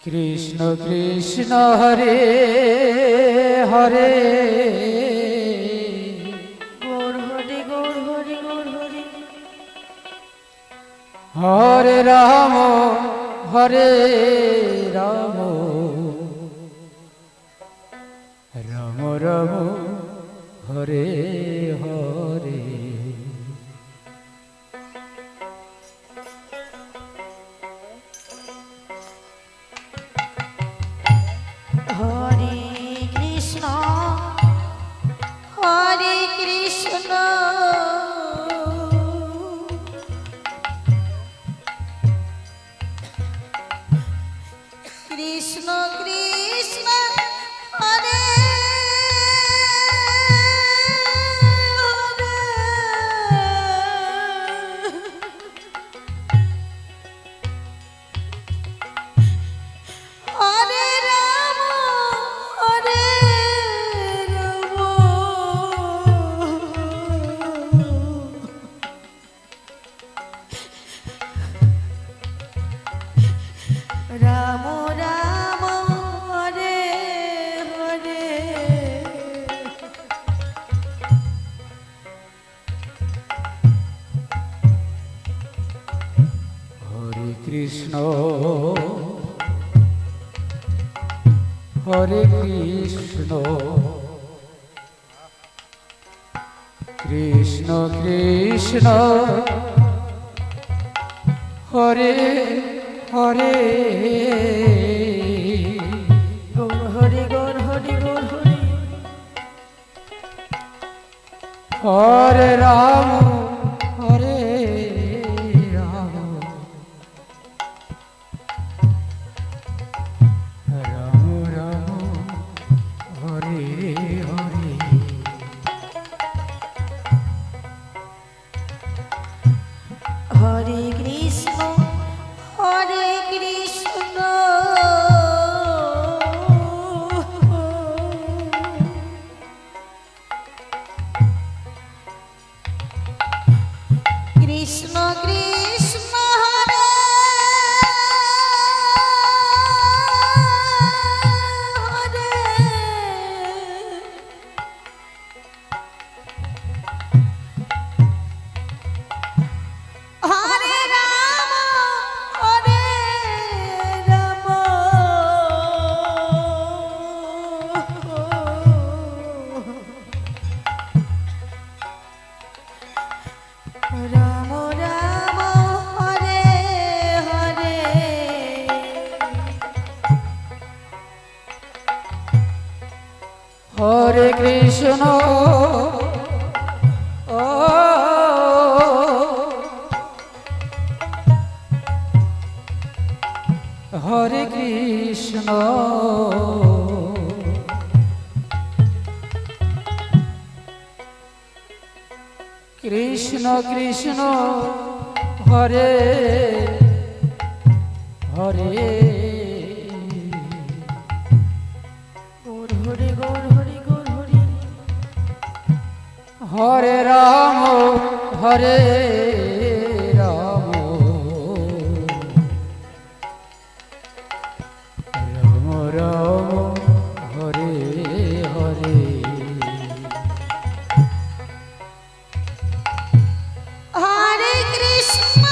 Krishna Krishna Hare Hare Gour Hari Gour Hari Gour Hari হরে Ram হরে Ram Ram Ram Hare Hare Hare Krishna হরে Krishna Krishna Krishna Hare Hare Ram হরে Ram Ram Hare Hare Hare Krishna হরে Krishna Krishna Krishna Hare Hare Gour Hari Gour Hari Gour Hari হরে Ram হরে Ram Ram Ram Hare Hare Hare Krishna হরে Krishna Krishna Krishna Hare Hare Hare Ram হরে Ram Ram Ram Hare Hare Hare Krishna ও হরে Krishna Krishna Krishna Hare Hare Gour Hari Gour Hari Gour Hari হরে Ram হরে Ram Ram Ram Hare Hare Hare Krishna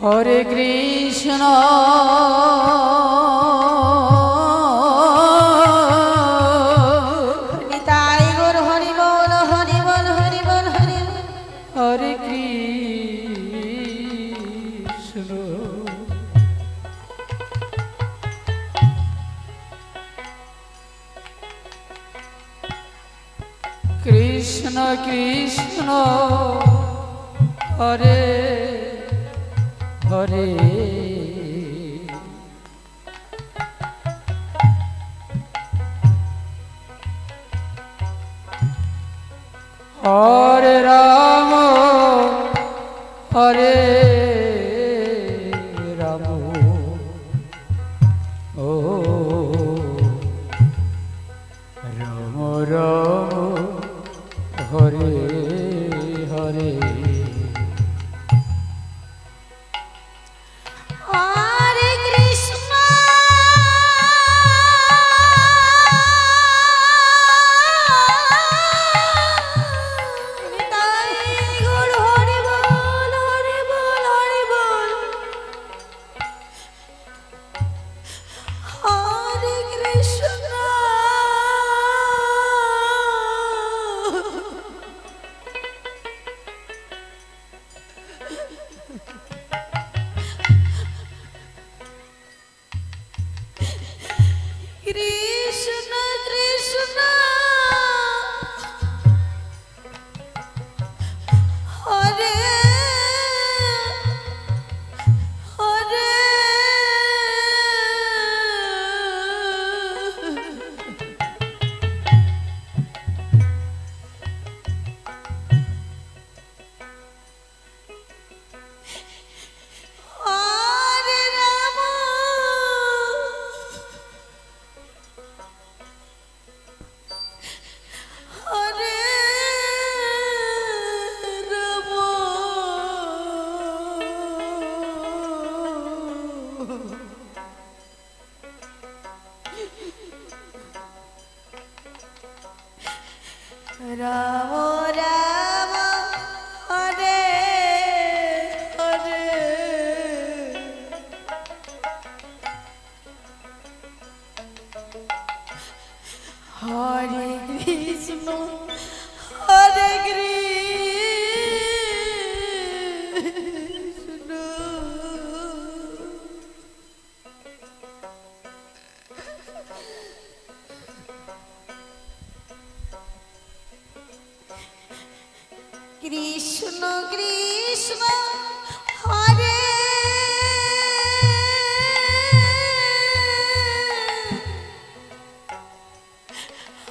হরে Krishna Nitai Gour Hari বল Hari বল Hari বল Hari বল। হরে Krishna Krishna Krishna Hare Hare Hare Ram হরে Ram ও Ram Ram Hare Hare Hare Krishna Nitai Gour Hari বল Hari বল Hari বল। হরে Krishna Krishna Krishna Hare Hare Hare Ram হরে Ram Ram Ram Hare Hare Hare Krishna হরে Krishna Krishna Krishna Hare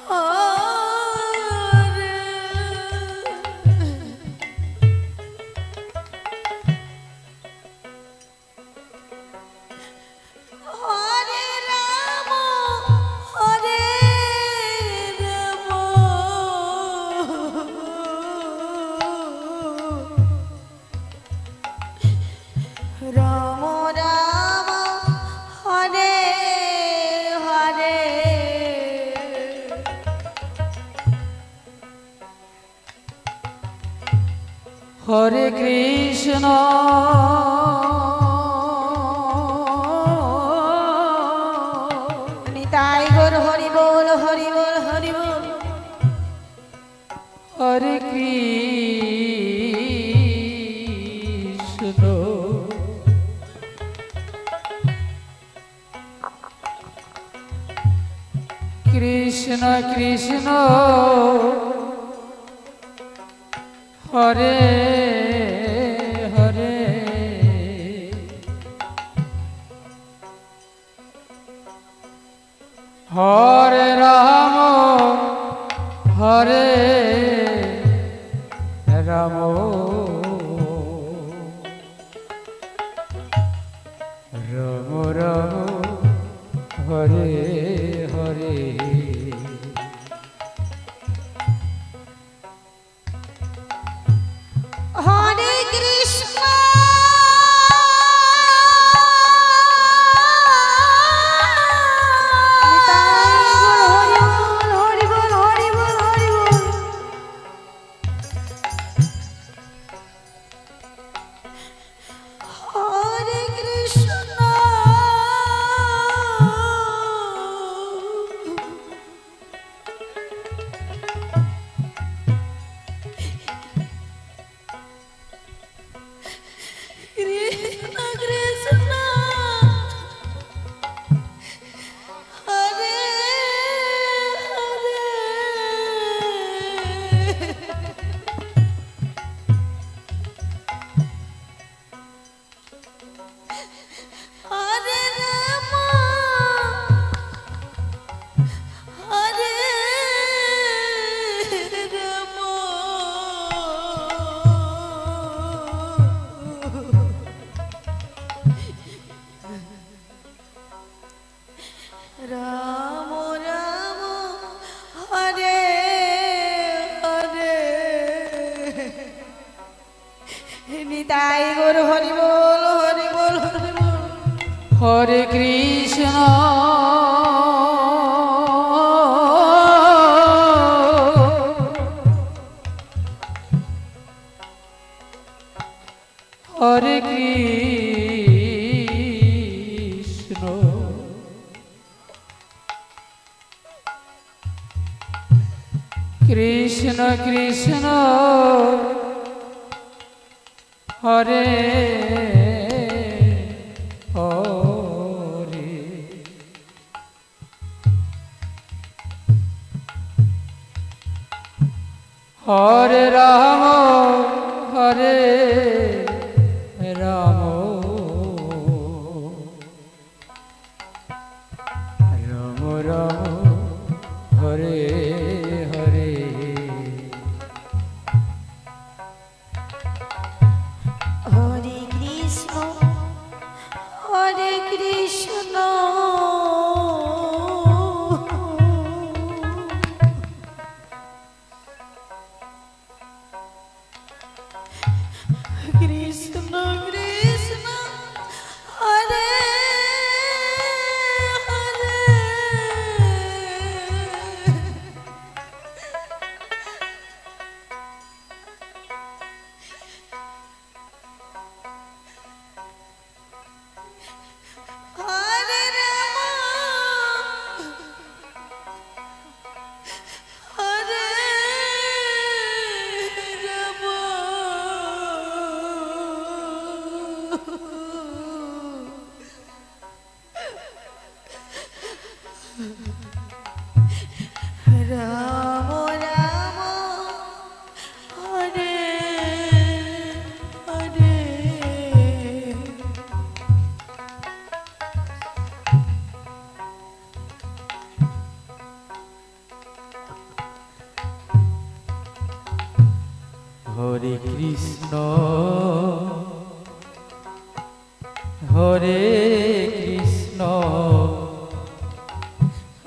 Hare Hare Ram হরে Ram Ram Hare Hare Hare Krishna Nitai Gour Hari বল Hari বল Hari বল। হরে Krishna Krishna Krishna Hare Hare Hare Ram হরে Ram Ram Ram Hare Hare Hare Krishna Nitai Gour Hari বল Hari বল Hari বল। Nitai Gour Hari বল Hari বল Hari বল। হরে Krishna হরে Krishna Krishna Krishna Hare Hare Hare Ram হরে Ram Ram Ram Hare Hare Hare Krishna হরে Krishna Krishna Krishna Hare Hare Hare Ram হরে Ram Ram Ram Hare Hare Hare Krishna হরে Krishna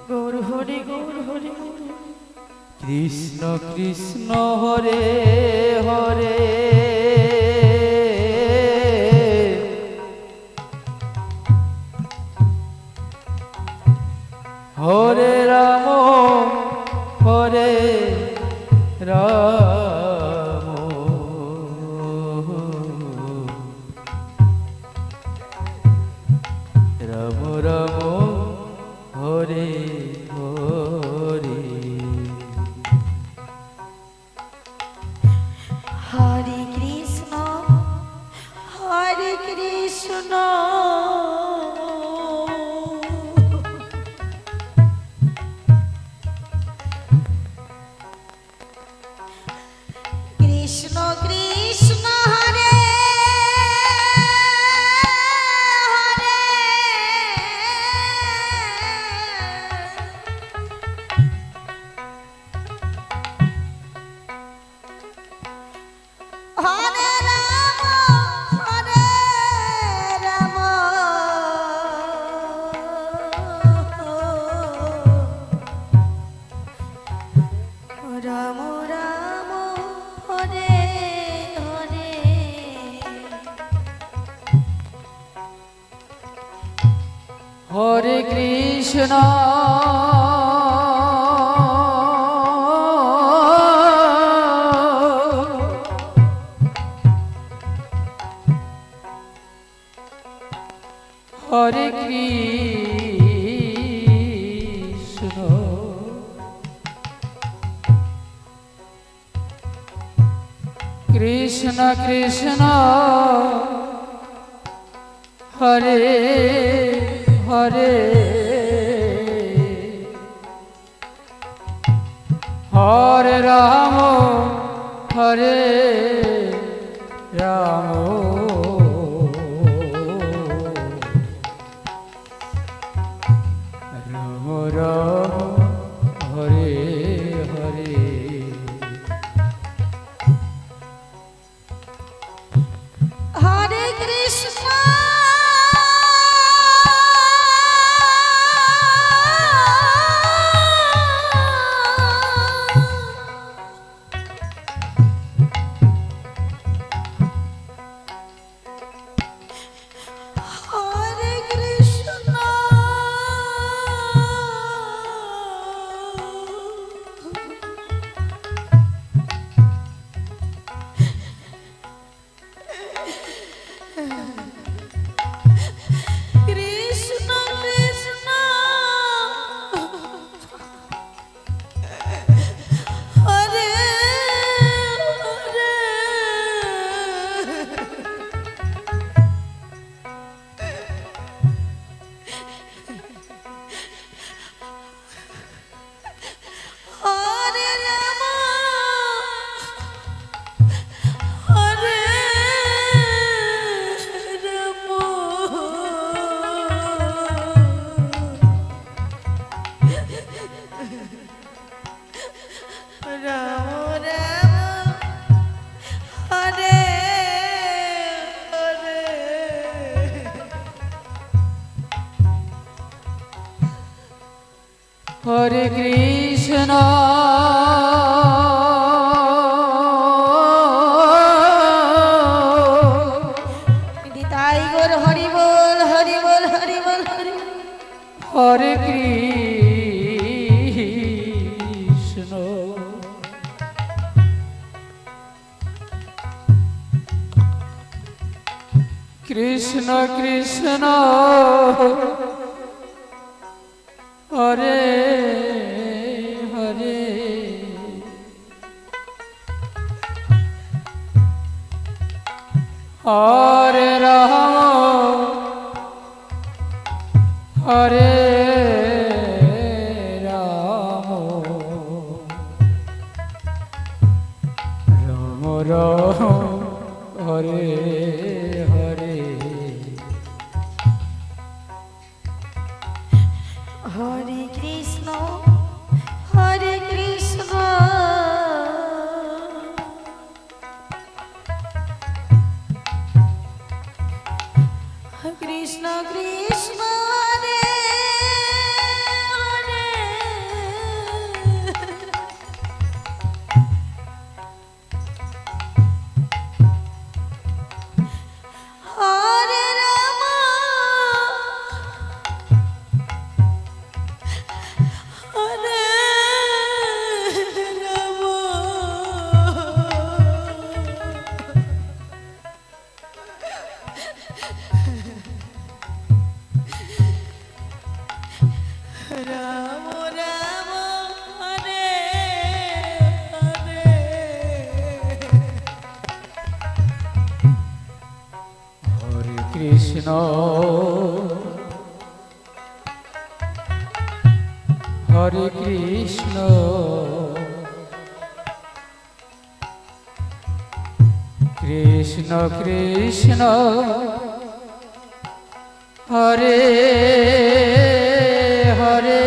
Gour Hari Gour Hari Gour Krishna Krishna Hare Hare Hare Ram হরে Ram Ram Ram Hare Hare Hare Krishna হরে Krishna Krishna Krishna Hare Hare Hare Ram হরে Ram Ram Ram Hare Hare Hare Krishna হরে Krishna Krishna Krishna Hare Hare Hare Ram হরে Ram Ram Ram Hare Hare Hare Krishna হরে Krishna Nitai Gour Hari বল Hari বল Hari বল Hari বল। হরে Krishna Krishna Krishna Hare Hare Hare Ram হরে Ram Ram Ram Hare Hare Hare Krishna হরে Krishna Krishna Krishna Hare Hare Hare Ram হরে Ram Ram Ram Hare Hare Hare Krishna হরে Krishna Krishna Krishna Hare Hare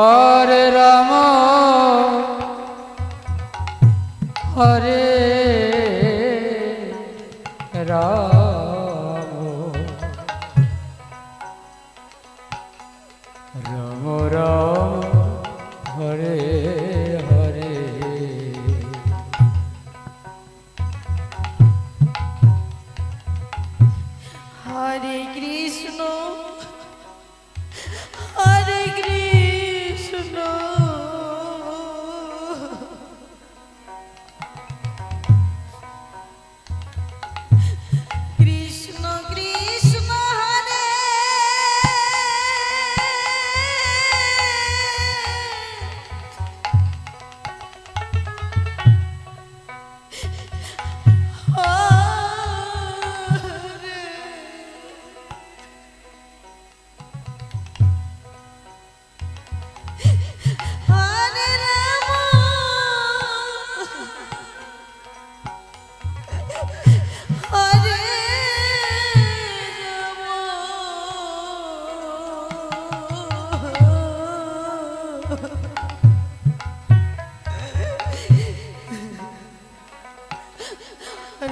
Hare Ram হরে Ram Ram Ram Hare Hare Hare Krishna হরে Krishna Krishna Krishna Hare Hare Ram হরে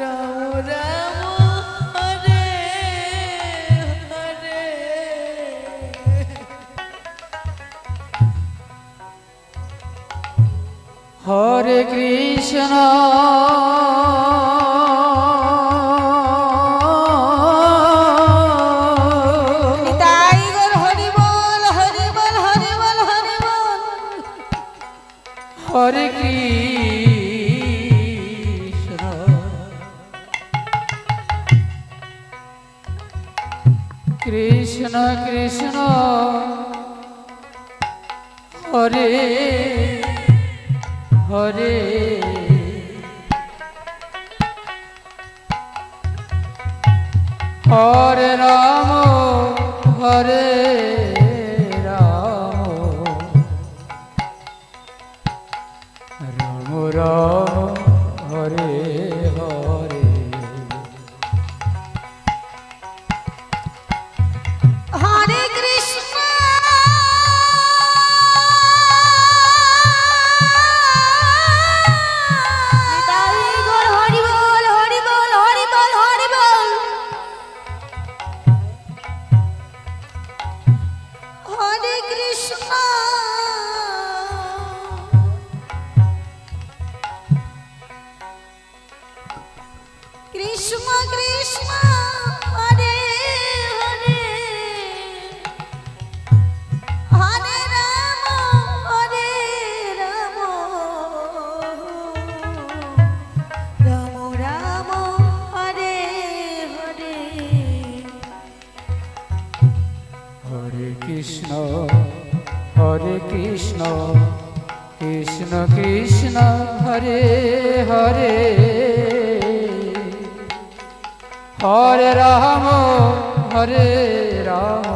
Ram Ram Hare Hare Hare Krishna Nitai Gour Hari বল Hari বল Hari বল Hari বল। হরে Krishna Krishna Krishna Hare Hare Hare Ram হরে Ram Ram Ram Hare Hare Hare Krishna Nitai Gour Hari বল Hari বল Hari বল Hari বল। হরে Krishna হরে Krishna Krishna Krishna Hare Hare Hare Ram হরে Ram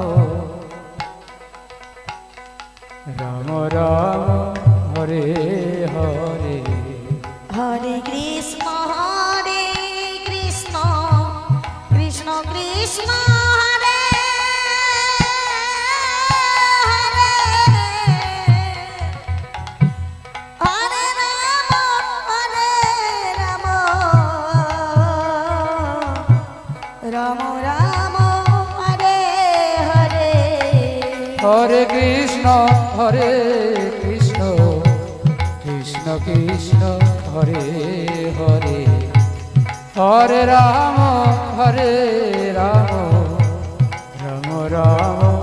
Ram Ram Hare Hare Hare Krishna Krishna Krishna Hare Hare Hare Ram Ram Ram Hare Hare Hare Krishna হরে Krishna Krishna Krishna Hare Hare Hare Ram Ram Ram